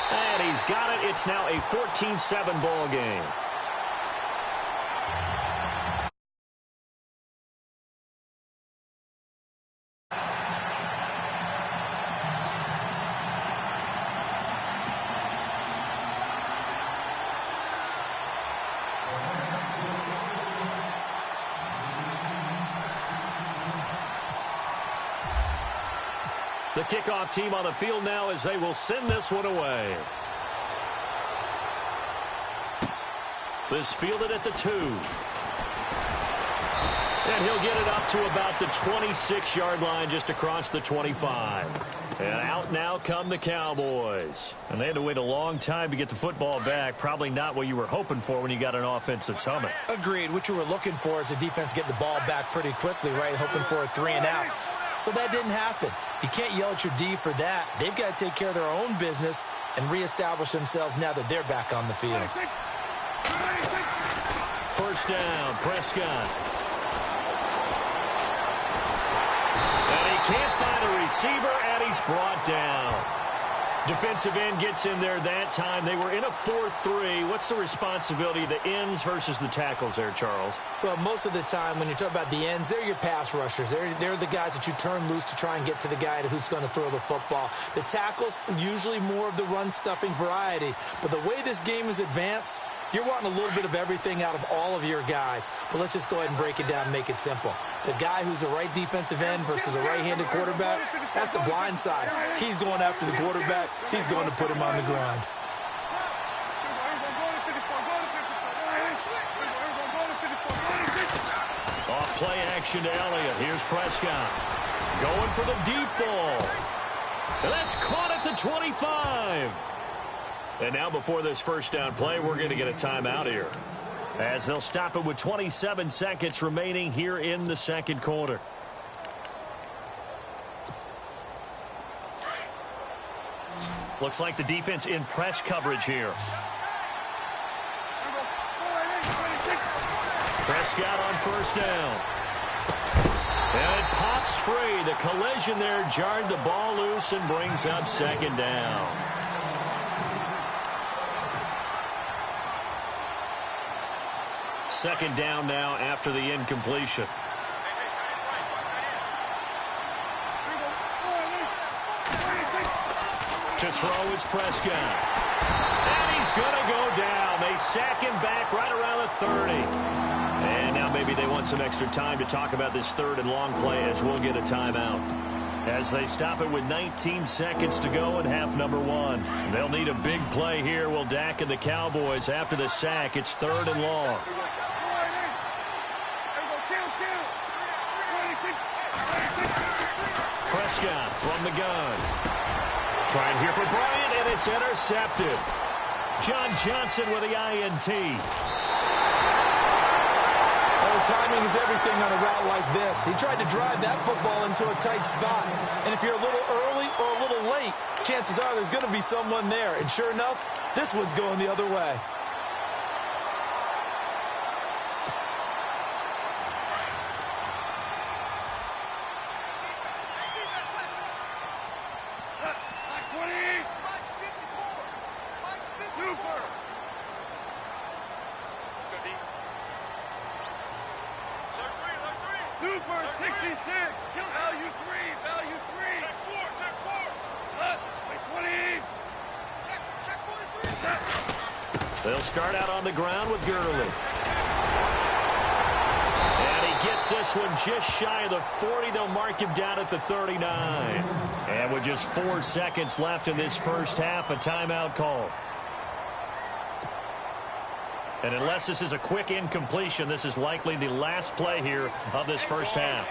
And he's got it. It's now a 14-7 ball game. The kickoff team on the field now as they will send this one away. This fielded at the 2. And he'll get it up to about the 26-yard line just across the 25. And out now come the Cowboys. And they had to wait a long time to get the football back. Probably not what you were hoping for when you got an offense that's humming. Agreed. What you were looking for is the defense get the ball back pretty quickly, right? Hoping for a 3 and out. So that didn't happen. You can't yell at your D for that. They've got to take care of their own business and reestablish themselves now that they're back on the field. First down, Prescott. And he can't find a receiver, and he's brought down. Defensive end gets in there that time. They were in a 4-3. What's the responsibility of the ends versus the tackles there, Charles? Well, most of the time when you talk about the ends, they're your pass rushers. They're the guys that you turn loose to try and get to the guy who's going to throw the football. The tackles, usually more of the run-stuffing variety. But the way this game is advanced, you're wanting a little bit of everything out of all of your guys. But let's just go ahead and break it down and make it simple. The guy who's the right defensive end versus a right-handed quarterback, that's the blind side. He's going after the quarterback. He's going to put him on the ground. Off play action to Elliott. Here's Prescott. Going for the deep ball. And that's caught at the 25. And now before this first down play, we're going to get a timeout here, as they'll stop it with 27 seconds remaining here in the second quarter. Looks like the defense in press coverage here. Prescott on first down. And it pops free. The collision there jarred the ball loose and brings up second down. Second down now after the incompletion. To throw is Prescott. And he's going to go down. They sack him back right around the 30. And now maybe they want some extra time to talk about this third and long play, as we'll get a timeout. As they stop it with 19 seconds to go in half number 1. They'll need a big play here, will Dak and the Cowboys. After the sack, it's third and long. Prescott from the gun. Trying here for Bryant, and it's intercepted. John Johnson with the INT. Oh, timing is everything on a route like this. He tried to drive that football into a tight spot. And if you're a little early or a little late, chances are there's going to be someone there. And sure enough, this one's going the other way. They'll start out on the ground with Gurley. And he gets this one just shy of the 40. They'll mark him down at the 39. And with just 4 seconds left in this first half, a timeout call. And unless this is a quick incompletion, this is likely the last play here of this first half.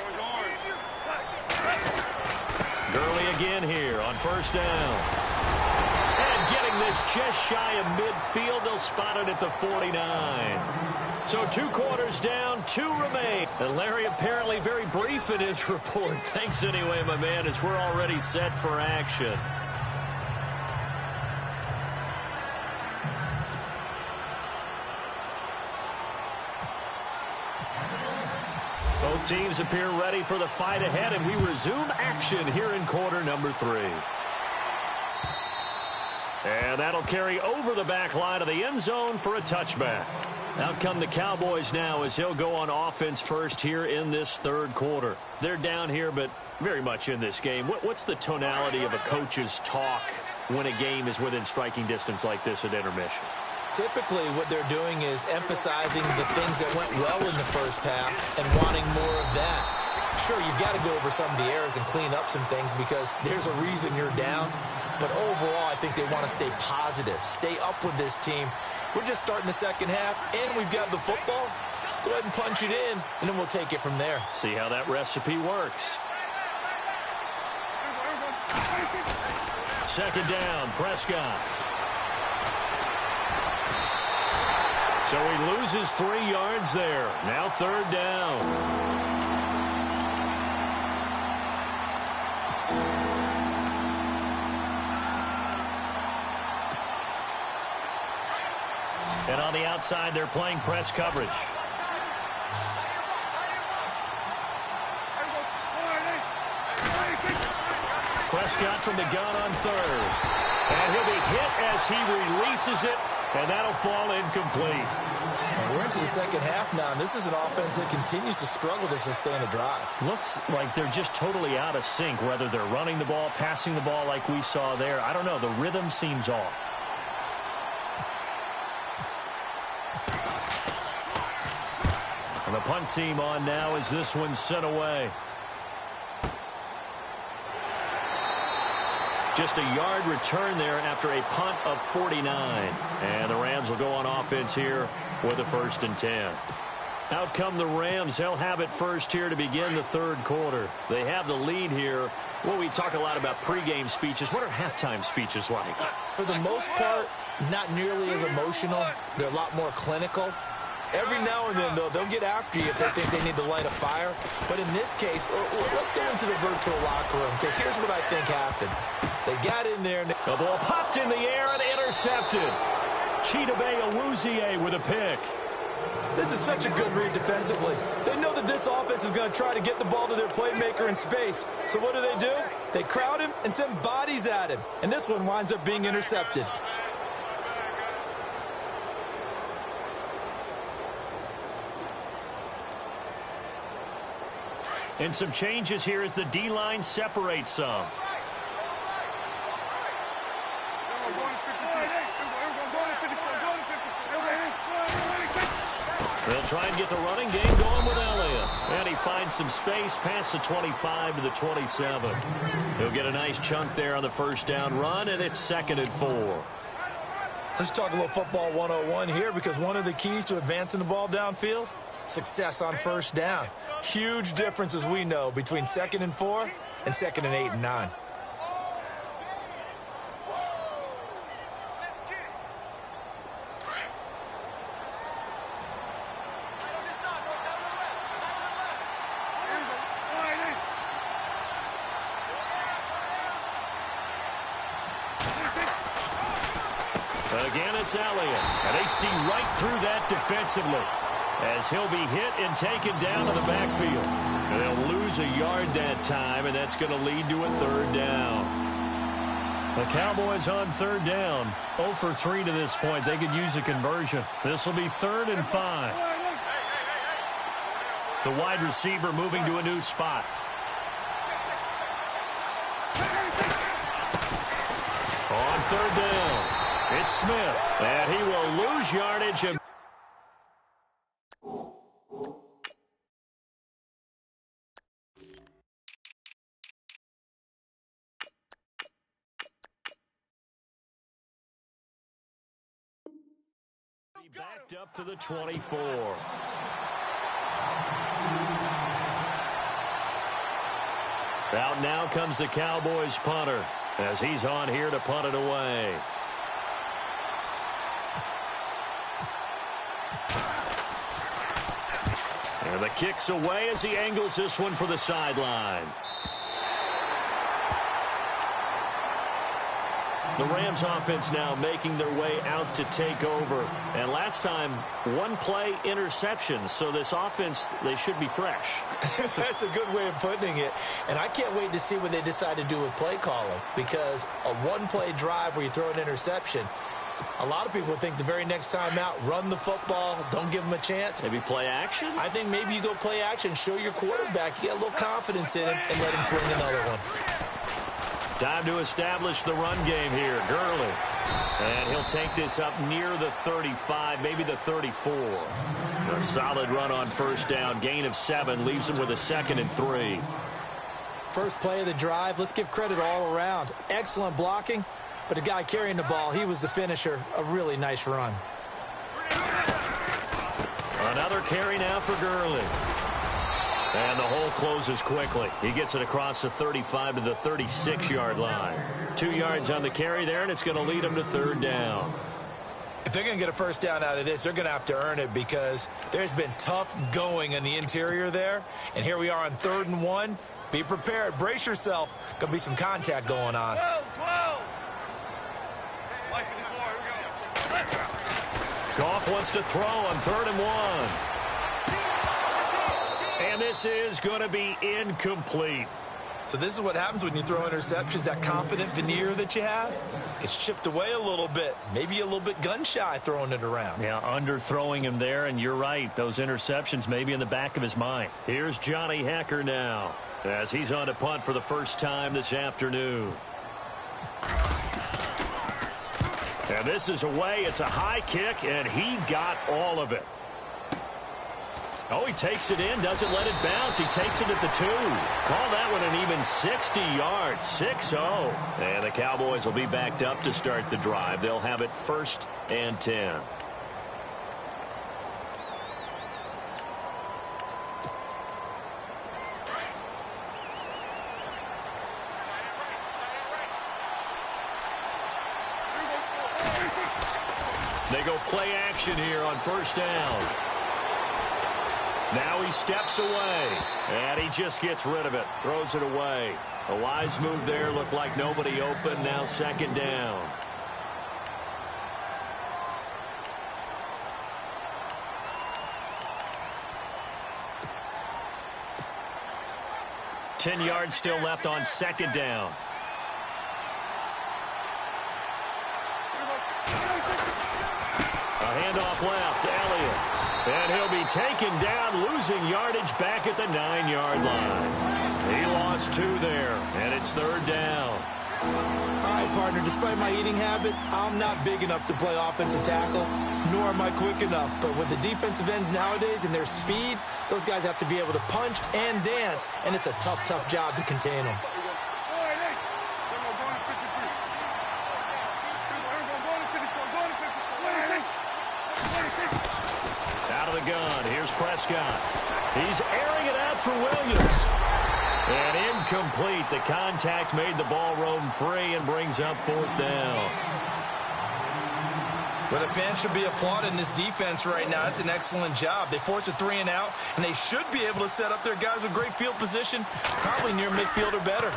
Gurley again here on first down. Getting this just shy of midfield. They'll spot it at the 49. So 2 quarters down, 2 remain. And Larry apparently very brief in his report. Thanks anyway, my man, as we're already set for action. Both teams appear ready for the fight ahead, and we resume action here in quarter number 3. And that'll carry over the back line of the end zone for a touchback. Out come the Cowboys now as he'll go on offense first here in this third quarter. They're down here, but very much in this game. What's the tonality of a coach's talk when a game is within striking distance like this at intermission? Typically, what they're doing is emphasizing the things that went well in the first half and wanting more of that. Sure, you've got to go over some of the errors and clean up some things because there's a reason you're down. But overall, I think they want to stay positive, stay up with this team. We're just starting the second half, and we've got the football. Let's go ahead and punch it in, and then we'll take it from there. See how that recipe works. Second down, Prescott. So he loses 3 yards there. Now third down. And on the outside, they're playing press coverage. Prescott from the gun on third. And he'll be hit as he releases it, and that'll fall incomplete. And we're into the second half now, and this is an offense that continues to struggle to sustain a drive. Looks like they're just totally out of sync, whether they're running the ball, passing the ball like we saw there. I don't know. The rhythm seems off. And the punt team on now as this one's sent away. Just a yard return there after a punt of 49. And the Rams will go on offense here with a 1st and 10. Out come the Rams. They'll have it first here to begin the third quarter. They have the lead here. Well, we talk a lot about pregame speeches. What are halftime speeches like? For the most part, not nearly as emotional. They're a lot more clinical. Every now and then, though, they'll get after you if they think they need to light a fire. But in this case, let's go into the virtual locker room, because here's what I think happened. They got in there. And the ball popped in the air and intercepted. Chidobe Awuzie with a pick. This is such a good read defensively. They know that this offense is going to try to get the ball to their playmaker in space. So what do? They crowd him and send bodies at him. And this one winds up being intercepted. And some changes here as the D-line separates some. They'll try and get the running game going with Elliott. And he finds some space past the 25 to the 27. He'll get a nice chunk there on the first down run, and it's 2nd and 4. Let's talk a little football 101 here, because one of the keys to advancing the ball downfield, success on first down. Huge difference, as we know, between 2nd and 4 and 2nd and 8 and 9. Again, it's Elliott. And they see right through that defensively, as he'll be hit and taken down to the backfield. And they'll lose a yard that time, and that's going to lead to a 3rd down. The Cowboys on 3rd down. 0 for 3 to this point. They could use a conversion. This will be 3rd and 5. The wide receiver moving to a new spot. On 3rd down, it's Smith. And he will lose yardage. And backed up to the 24. Out now comes the Cowboys punter, as he's on here to punt it away. And the kick's away as he angles this one for the sideline. The Rams offense now making their way out to take over. And last time, one play interception. So this offense, they should be fresh. That's a good way of putting it. And I can't wait to see what they decide to do with play calling. Because a one-play drive where you throw an interception, a lot of people think the very next time out, run the football, don't give them a chance. Maybe play action? I think maybe you go play action, show your quarterback, you get a little confidence in him, and let him fling another one. Time to establish the run game here. Gurley. And he'll take this up near the 35, maybe the 34. A solid run on first down. Gain of 7 leaves him with a 2nd and 3. First play of the drive. Let's give credit all around. Excellent blocking. But the guy carrying the ball, he was the finisher. A really nice run. Another carry now for Gurley. And the hole closes quickly. He gets it across the 35 to the 36-yard line. 2 yards on the carry there, and it's going to lead him to 3rd down. If they're going to get a first down out of this, they're going to have to earn it because there's been tough going in the interior there. And here we are on 3rd and 1. Be prepared. Brace yourself. Going to be some contact going on. 12. Goff wants to throw on 3rd and 1. And this is going to be incomplete. So this is what happens when you throw interceptions. That confident veneer that you have gets chipped away a little bit. Maybe a little bit gun-shy throwing it around. Yeah, underthrowing him there, and you're right. Those interceptions may be in the back of his mind. Here's Johnny Hacker now as he's on to punt for the first time this afternoon. And this is away. It's a high kick, and he got all of it. Oh, he takes it in, doesn't let it bounce. He takes it at the 2. Call that one an even 60 yards, 6-0. And the Cowboys will be backed up to start the drive. They'll have it 1st and 10. They go play action here on 1st down. Now he steps away, and he just gets rid of it, throws it away. A wise move there, looked like nobody open, now 2nd down. Ten yards still left on 2nd down. A handoff left to Elliott. And he'll be taken down, losing yardage back at the 9-yard line. He lost 2 there, and it's 3rd down. All right, partner, despite my eating habits, I'm not big enough to play offensive tackle, nor am I quick enough. But with the defensive ends nowadays and their speed, those guys have to be able to punch and dance, and it's a tough, tough job to contain them. Out of the gun, here's Prescott. He's airing it out for Williams. And incomplete. The contact made the ball roam free and brings up 4th down. Well, the fans should be applauding this defense right now. It's an excellent job. They force a 3 and out, and they should be able to set up their guys with great field position, probably near midfield or better.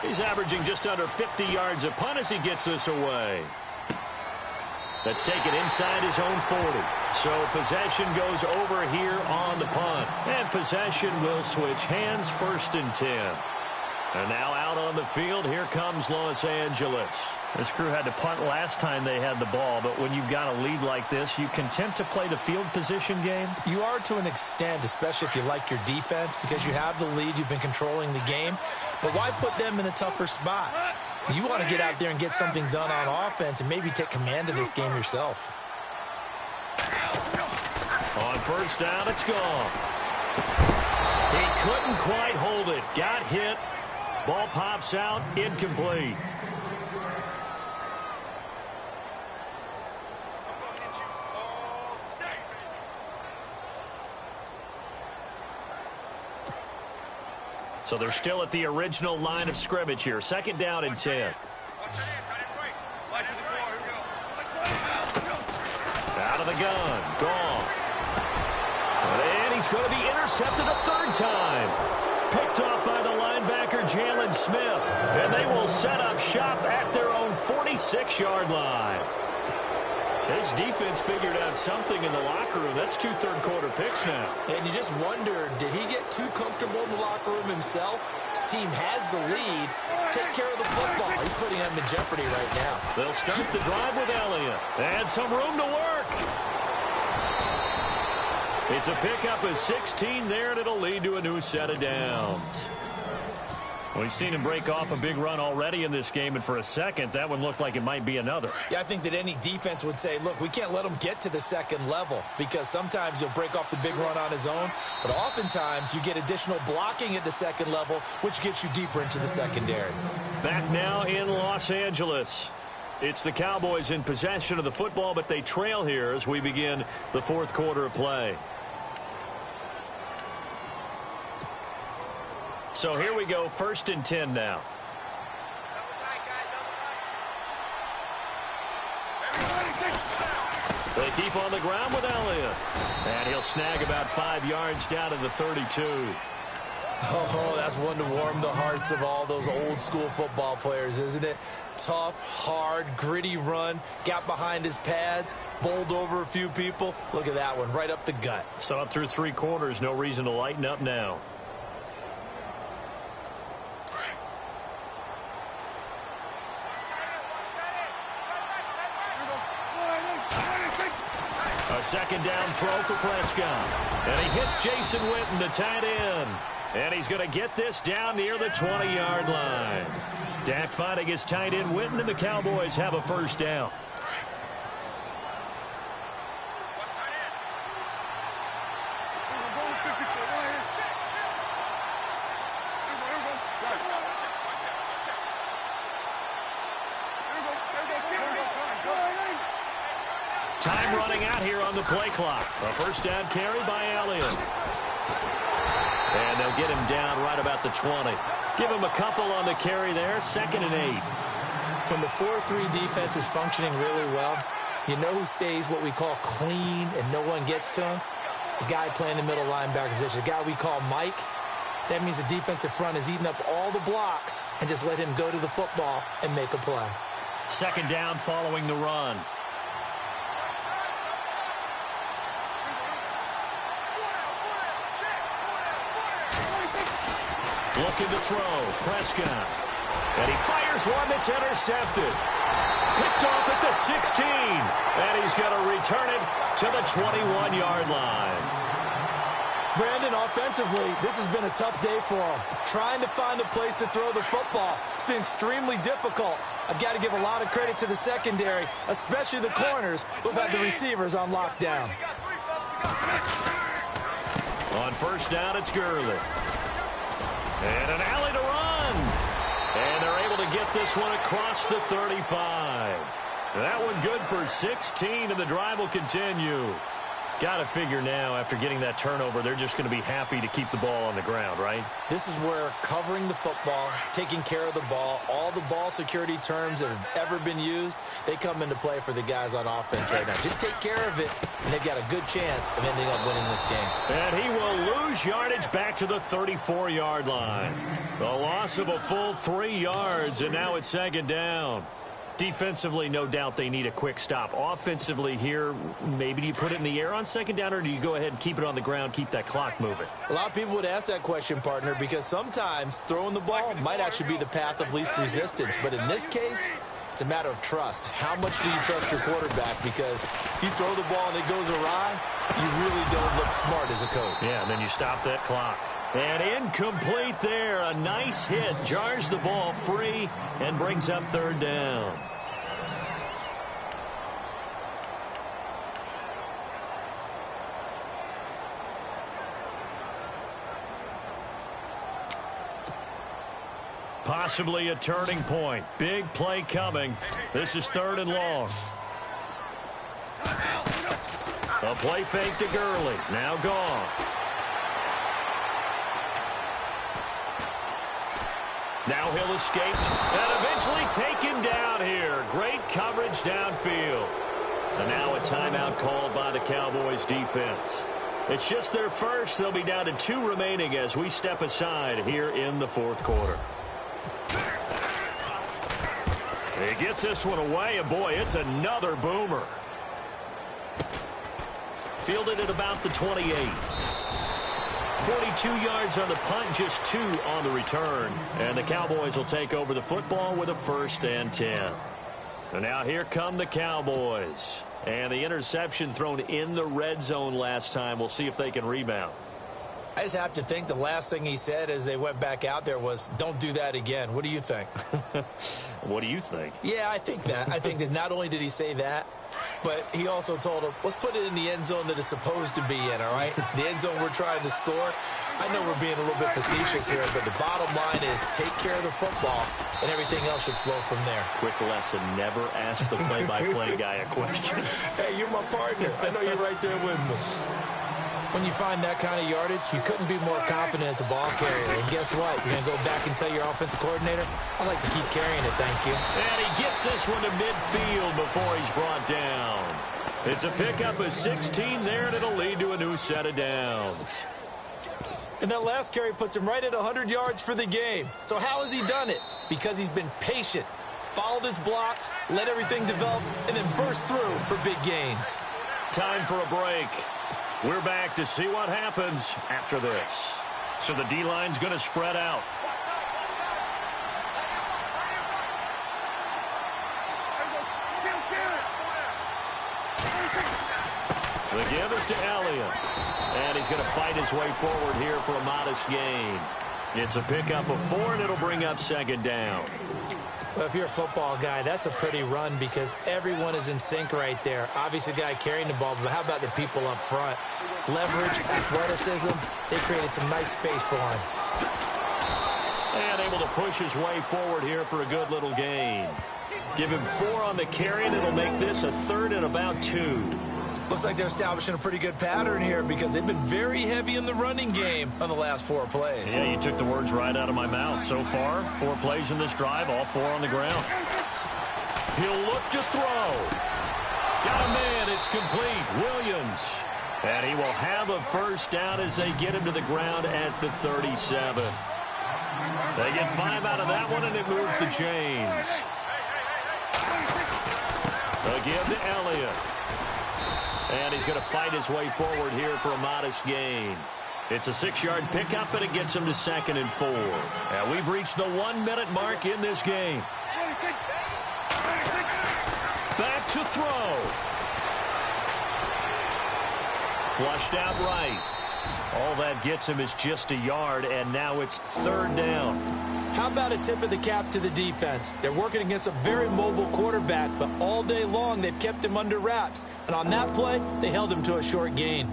He's averaging just under 50 yards a punt as he gets this away. That's taken inside his own 40. So possession goes over here on the punt. And possession will switch hands, 1st and 10. And now out on the field, here comes Los Angeles. This crew had to punt last time they had the ball, but when you've got a lead like this, you content to play the field position game? You are to an extent, especially if you like your defense, because you have the lead, you've been controlling the game. But why put them in a tougher spot? You want to get out there and get something done on offense and maybe take command of this game yourself. On 1st down, it's gone. He couldn't quite hold it. Got hit. Ball pops out. Incomplete. So they're still at the original line of scrimmage here. 2nd down and 10. Out of the gun. Goff. And he's going to be intercepted a 3rd time. Picked off by the linebacker, Jalen Smith. And they will set up shop at their own 46-yard line. His defense figured out something in the locker room. That's 2 third-quarter picks now. And you just wonder, did he get too comfortable in the locker room himself? His team has the lead. Take care of the football. He's putting them in jeopardy right now. They'll start the drive with Elliott. And some room to work. It's a pickup of 16 there, and it'll lead to a new set of downs. We've seen him break off a big run already in this game, and for a second, that one looked like it might be another. Yeah, I think that any defense would say, look, we can't let him get to the second level, because sometimes he'll break off the big run on his own, but oftentimes you get additional blocking at the second level, which gets you deeper into the secondary. Back now in Los Angeles. It's the Cowboys in possession of the football, but they trail here as we begin the fourth quarter of play. So here we go, 1st and 10 now. They keep on the ground with Elliott. And he'll snag about 5 yards down to the 32. Oh, that's one to warm the hearts of all those old school football players, isn't it? Tough, hard, gritty run, got behind his pads, bowled over a few people. Look at that one, right up the gut. So up through 3 quarters, no reason to lighten up now. A 2nd down throw for Prescott. And he hits Jason Witten, the tight end. And he's going to get this down near the 20-yard line. Dak finding his tight end Witten, and the Cowboys have a 1st down. Time running out here on the play clock. A 1st down carry by Elliott. And they'll get him down right about the 20. Give him a couple on the carry there. 2nd and 8. When the 4-3 defense is functioning really well, you know who stays what we call clean and no one gets to him? The guy playing the middle linebacker position, the guy we call Mike. That means the defensive front is eating up all the blocks and just let him go to the football and make a play. 2nd down following the run. Looking to throw. Prescott. And he fires one that's intercepted. Picked off at the 16. And he's going to return it to the 21-yard line. Brandon, offensively, this has been a tough day for him. Trying to find a place to throw the football. It's been extremely difficult. I've got to give a lot of credit to the secondary, especially the corners who've had the receivers on lockdown. On 1st down, it's Gurley. And an alley to run. And they're able to get this one across the 35. That one good for 16, and the drive will continue. Got to figure now, after getting that turnover, they're just going to be happy to keep the ball on the ground, right? This is where covering the football, taking care of the ball, all the ball security terms that have ever been used, they come into play for the guys on offense right now. Just take care of it, and they've got a good chance of ending up winning this game. And he will lose yardage back to the 34-yard line. The loss of a full 3 yards, and now it's 2nd down. Defensively, no doubt they need a quick stop. Offensively here, maybe do you put it in the air on 2nd down, or do you go ahead and keep it on the ground, keep that clock moving? A lot of people would ask that question, partner, because sometimes throwing the ball might actually be the path of least resistance. But in this case, it's a matter of trust. How much do you trust your quarterback? Because if you throw the ball and it goes awry, you really don't look smart as a coach. Yeah, and then you stop that clock. And incomplete there. A nice hit. Jars the ball free and brings up 3rd down. Possibly a turning point. Big play coming. This is 3rd and long. A play fake to Gurley. Now gone. Now he'll escape and eventually taken down here. Great coverage downfield. And now a timeout called by the Cowboys defense. It's just their first. They'll be down to 2 remaining as we step aside here in the fourth quarter. He gets this one away, and boy, it's another boomer. Fielded at about the 28. 42 yards on the punt, just 2 on the return. And the Cowboys will take over the football with a 1st and 10. And now here come the Cowboys. And the interception thrown in the red zone last time. We'll see if they can rebound. I just have to think the last thing he said as they went back out there was, don't do that again. What do you think? What do you think? Yeah, I think that. I think that not only did he say that, but he also told him, let's put it in the end zone that it's supposed to be in, all right? The end zone we're trying to score. I know we're being a little bit facetious here, but the bottom line is take care of the football, and everything else should flow from there. Quick lesson, never ask the play-by-play guy a question. Hey, you're my partner. I know you're right there with me. When you find that kind of yardage, you couldn't be more confident as a ball carrier. And guess what? You're going to go back and tell your offensive coordinator, I'd like to keep carrying it, thank you. And he gets this one to midfield before he's brought down. It's a pickup of 16 there, and it'll lead to a new set of downs. And that last carry puts him right at 100 yards for the game. So how has he done it? Because he's been patient, followed his blocks, let everything develop, and then burst through for big gains. Time for a break. We're back to see what happens after this. So the D-line's going to spread out. The give is to Elliott. And he's going to fight his way forward here for a modest gain. It's a pickup of 4, and it'll bring up 2nd down. Well, if you're a football guy, that's a pretty run because everyone is in sync right there. Obviously, the guy carrying the ball, but how about the people up front? Leverage, athleticism, they created some nice space for him. And able to push his way forward here for a good little gain. Give him 4 on the carry, and it'll make this a 3rd and about 2. Looks like they're establishing a pretty good pattern here because they've been very heavy in the running game on the last 4 plays. Yeah, you took the words right out of my mouth. So far, 4 plays in this drive, all 4 on the ground. He'll look to throw. Got a man, it's complete. Williams. And he will have a 1st down as they get him to the ground at the 37. They get 5 out of that one, and it moves the chains. Again to Elliott. And he's going to fight his way forward here for a modest gain. It's a 6-yard pickup, and it gets him to 2nd and 4. And we've reached the 1-minute mark in this game. Back to throw. Flushed out right. All that gets him is just a yard, and now it's 3rd down. How about a tip of the cap to the defense? They're working against a very mobile quarterback, but all day long they've kept him under wraps. And on that play, they held him to a short gain.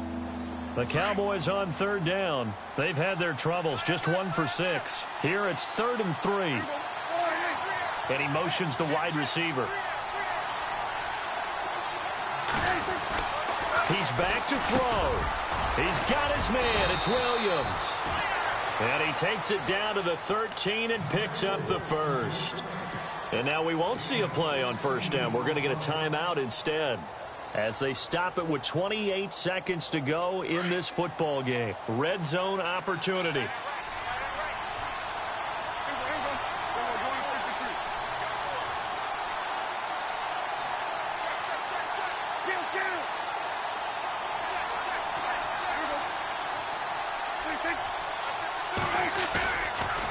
The Cowboys on 3rd down. They've had their troubles, just 1 for 6. Here it's 3rd and 3. And he motions the wide receiver. He's back to throw. He's got his man. It's Williams. And he takes it down to the 13 and picks up the 1st. And now we won't see a play on 1st down. We're going to get a timeout instead as they stop it with 28 seconds to go in this football game. Red zone opportunity.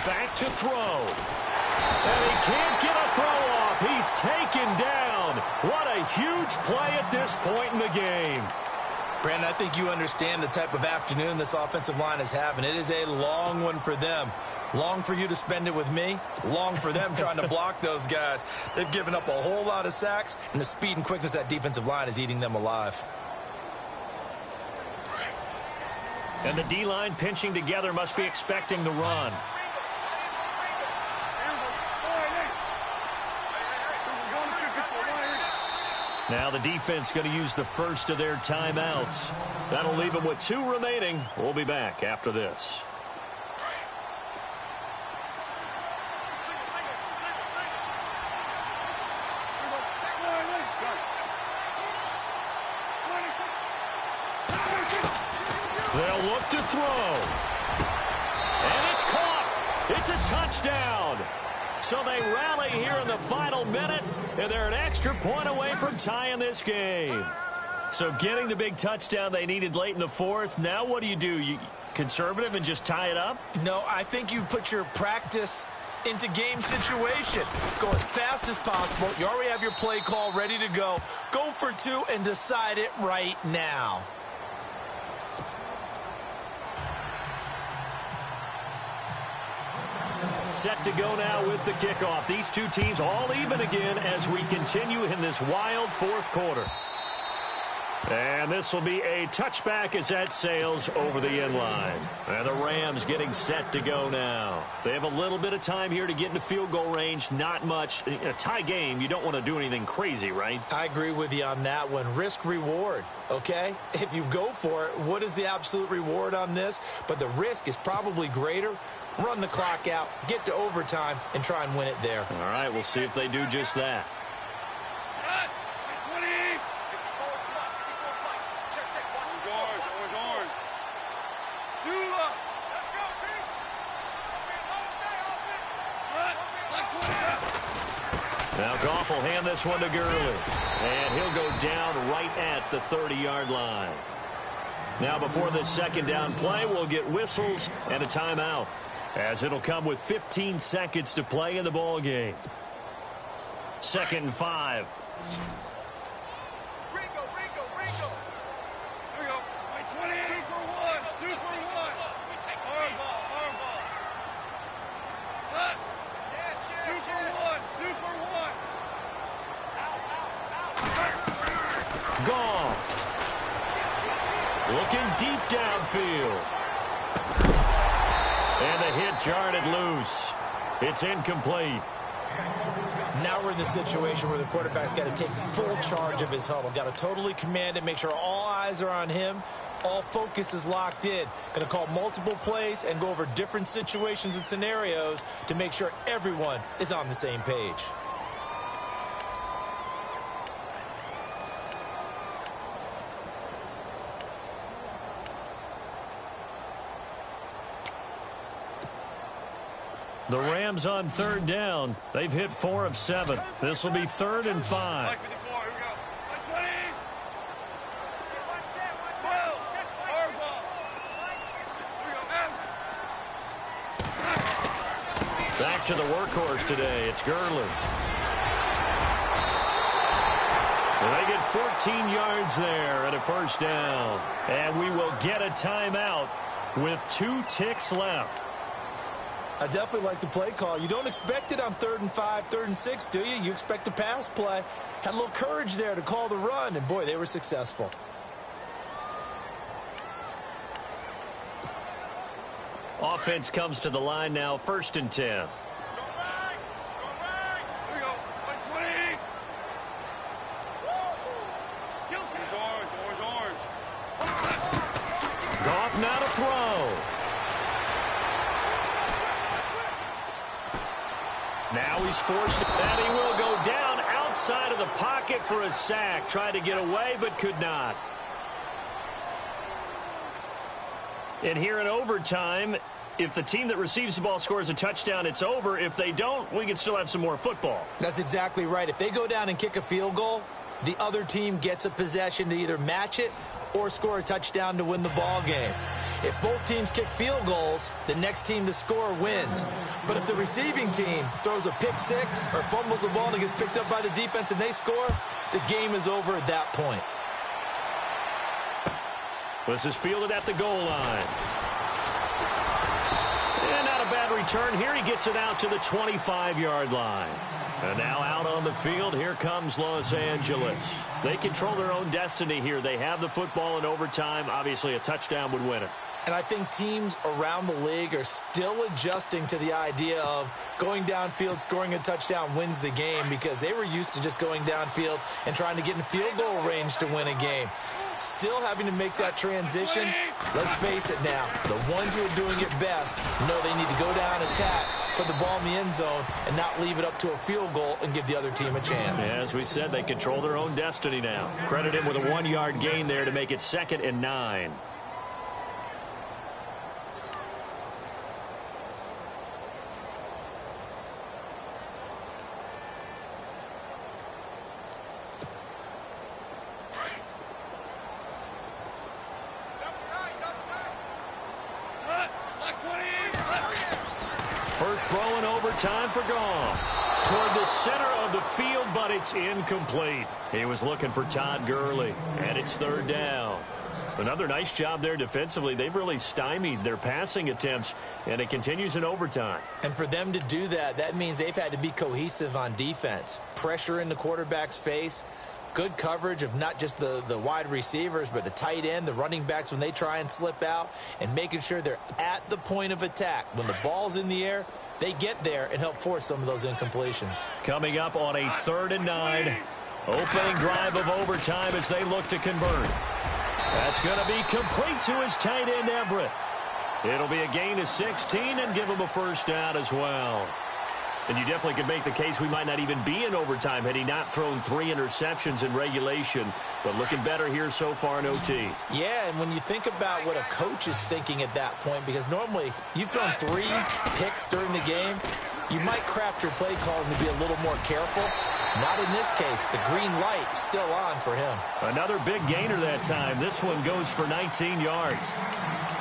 Back to throw. And he can't get a throw off. He's taken down. What a huge play at this point in the game. Brandon, I think you understand the type of afternoon this offensive line is having. It is a long one for them. Long for you to spend it with me. Long for them trying to block those guys. They've given up a whole lot of sacks, and the speed and quickness of that defensive line is eating them alive. And the D-line pinching together must be expecting the run. Now the defense going to use the first of their timeouts. That'll leave them with 2 remaining. We'll be back after this. They'll look to throw. And it's caught. It's a touchdown. So they rally here in the final minute, and they're an extra point away from tying this game. So getting the big touchdown they needed late in the fourth. Now what do? You conservative and just tie it up? No, I think you've put your practice into game situation. Go as fast as possible. You already have your play call ready to go. Go for two and decide it right now. Set to go now with the kickoff. These two teams all even again as we continue in this wild fourth quarter. And this will be a touchback as that sails over the end line. And the Rams getting set to go now. They have a little bit of time here to get into field goal range. Not much. In a tie game, you don't want to do anything crazy, right? I agree with you on that one. Risk-reward, okay? If you go for it, what is the absolute reward on this? But the risk is probably greater. Run the clock out, get to overtime, and try and win it there. All right, we'll see if they do just that. Now Goff will hand this one to Gurley. And he'll go down right at the 30-yard line. Now before this second down play, we'll get whistles and a timeout, as it'll come with 15 seconds to play in the ball game. 2nd and 5. Looking deep downfield. And the hit jarred it loose. It's incomplete. Now we're in the situation where the quarterback's got to take full charge of his huddle. Got to totally command it, make sure all eyes are on him. All focus is locked in. Going to call multiple plays and go over different situations and scenarios to make sure everyone is on the same page. The Rams on 3rd down. They've hit 4 of 7. This will be 3rd and 5. Back to the workhorse today. It's Gurley. And they get 14 yards there and a first down. And we will get a timeout with 2 ticks left. I definitely like the play call. You don't expect it on 3rd and 5, 3rd and 6, do you? You expect a pass play. Had a little courage there to call the run, and boy, they were successful. Offense comes to the line now, 1st and 10. Goff now to throw. Now he's forced it, and he will go down outside of the pocket for a sack. Tried to get away, but could not. And here in overtime, if the team that receives the ball scores a touchdown, it's over. If they don't, we can still have some more football. That's exactly right. If they go down and kick a field goal, the other team gets a possession to either match it or score a touchdown to win the ball game. If both teams kick field goals, the next team to score wins. But if the receiving team throws a pick six or fumbles the ball and it gets picked up by the defense and they score, the game is over at that point. This is fielded at the goal line. And not a bad return here. He gets it out to the 25-yard line. And now out on the field, here comes Los Angeles. They control their own destiny here. They have the football in overtime. Obviously, a touchdown would win it. And I think teams around the league are still adjusting to the idea of going downfield, scoring a touchdown wins the game, because they were used to just going downfield and trying to get in field goal range to win a game. Still having to make that transition. Let's face it now, the ones who are doing it best know they need to go down, attack, put the ball in the end zone, and not leave it up to a field goal and give the other team a chance. Yeah, as we said, they control their own destiny now. Credit him with a 1-yard gain there to make it 2nd and 9. First throw in overtime for Goff. Toward the center of the field, but it's incomplete. He was looking for Todd Gurley, and it's third down. Another nice job there defensively. They've really stymied their passing attempts, and it continues in overtime. And for them to do that, that means they've had to be cohesive on defense. Pressure in the quarterback's face. Good coverage of not just the wide receivers, but the tight end, the running backs when they try and slip out, and making sure they're at the point of attack. When the ball's in the air, they get there and help force some of those incompletions. Coming up on a 3rd and 9. Opening drive of overtime as they look to convert. That's going to be complete to his tight end, Everett. It'll be a gain of 16 and give him a first down as well. And you definitely could make the case we might not even be in overtime had he not thrown 3 interceptions in regulation. But looking better here so far in OT. Yeah, and when you think about what a coach is thinking at that point, because normally you've thrown 3 picks during the game, you might craft your play calling to be a little more careful. Not in this case. The green light still on for him. Another big gainer that time. This one goes for 19 yards.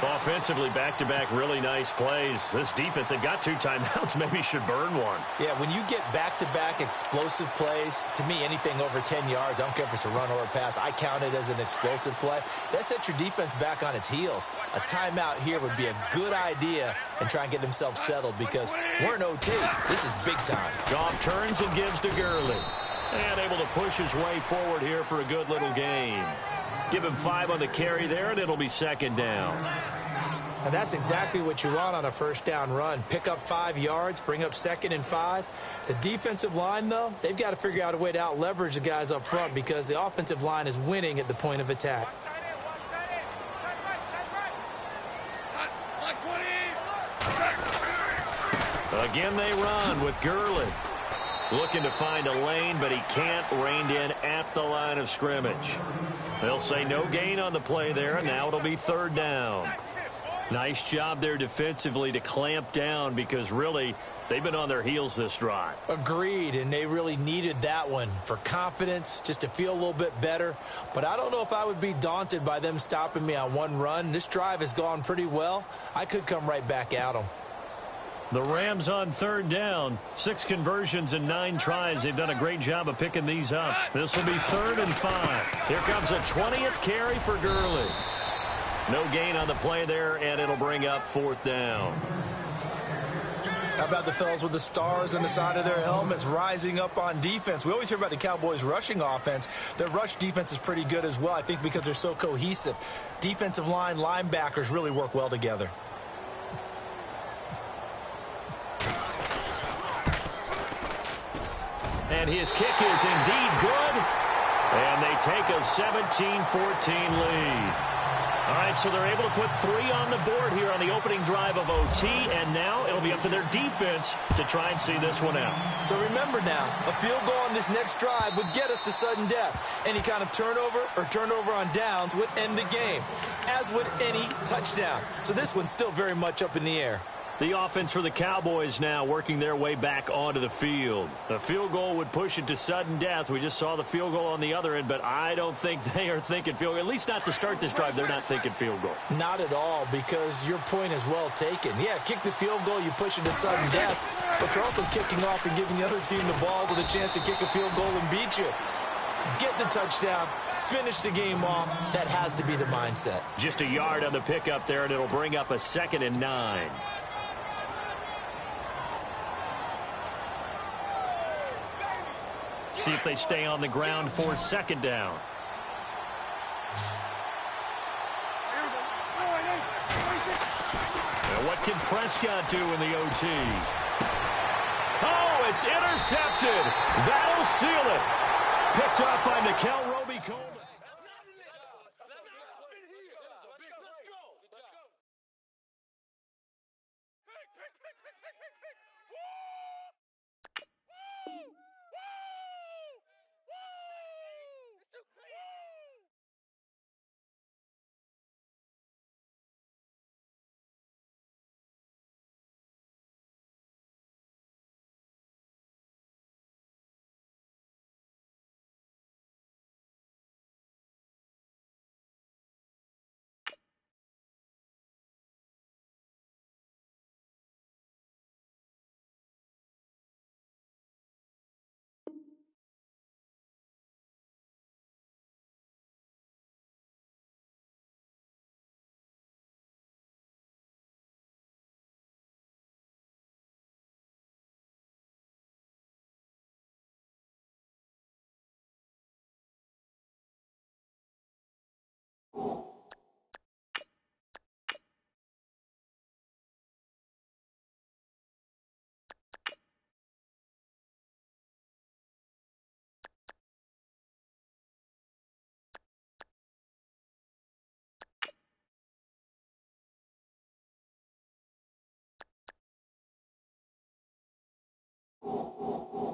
Offensively, back-to-back really nice plays. This defense, they've got 2 timeouts, maybe should burn one. Yeah, when you get back-to-back explosive plays, to me, anything over 10 yards, I don't care if it's a run or a pass, I count it as an explosive play. That sets your defense back on its heels. A timeout here would be a good idea and try and get themselves settled because we're in OT. This is big time. Goff turns and gives to Gurley. And able to push his way forward here for a good little gain. Give him 5 on the carry there, and it'll be 2nd down. And that's exactly what you want on a first down run. Pick up 5 yards, bring up 2nd and 5. The defensive line, though, they've got to figure out a way to out-leverage the guys up front because the offensive line is winning at the point of attack. Again, they run with Gurley. Looking to find a lane, but he can't. Reined in at the line of scrimmage. They'll say no gain on the play there, and now it'll be 3rd down. Nice job there defensively to clamp down because really they've been on their heels this drive. Agreed, and they really needed that one for confidence, just to feel a little bit better. But I don't know if I would be daunted by them stopping me on one run. This drive has gone pretty well. I could come right back at them. The Rams on 3rd down. 6 conversions and 9 tries. They've done a great job of picking these up. This will be 3rd and 5. Here comes a 20th carry for Gurley. No gain on the play there, and it'll bring up 4th down. How about the fellas with the stars on the side of their helmets rising up on defense? We always hear about the Cowboys' rushing offense. Their rush defense is pretty good as well, I think, because they're so cohesive. Defensive line, linebackers really work well together. And his kick is indeed good. And they take a 17-14 lead. All right, so they're able to put 3 on the board here on the opening drive of OT, and now it'll be up to their defense to try and see this one out. So remember now, a field goal on this next drive would get us to sudden death. Any kind of turnover or turnover on downs would end the game, as would any touchdown. So this one's still very much up in the air. The offense for the Cowboys now working their way back onto the field. The field goal would push it to sudden death. We just saw the field goal on the other end, but I don't think they are thinking field goal. At least not to start this drive. They're not thinking field goal. Not at all, because your point is well taken. Yeah, kick the field goal, you push it to sudden death, but you're also kicking off and giving the other team the ball with a chance to kick a field goal and beat you. Get the touchdown. Finish the game off. That has to be the mindset. Just a yard on the pickup there, and it'll bring up a 2nd and 9. See if they stay on the ground for 2nd down. And what can Prescott do in the OT? Oh, it's intercepted. That'll seal it. Picked up by Nickel Roby-Coleman. All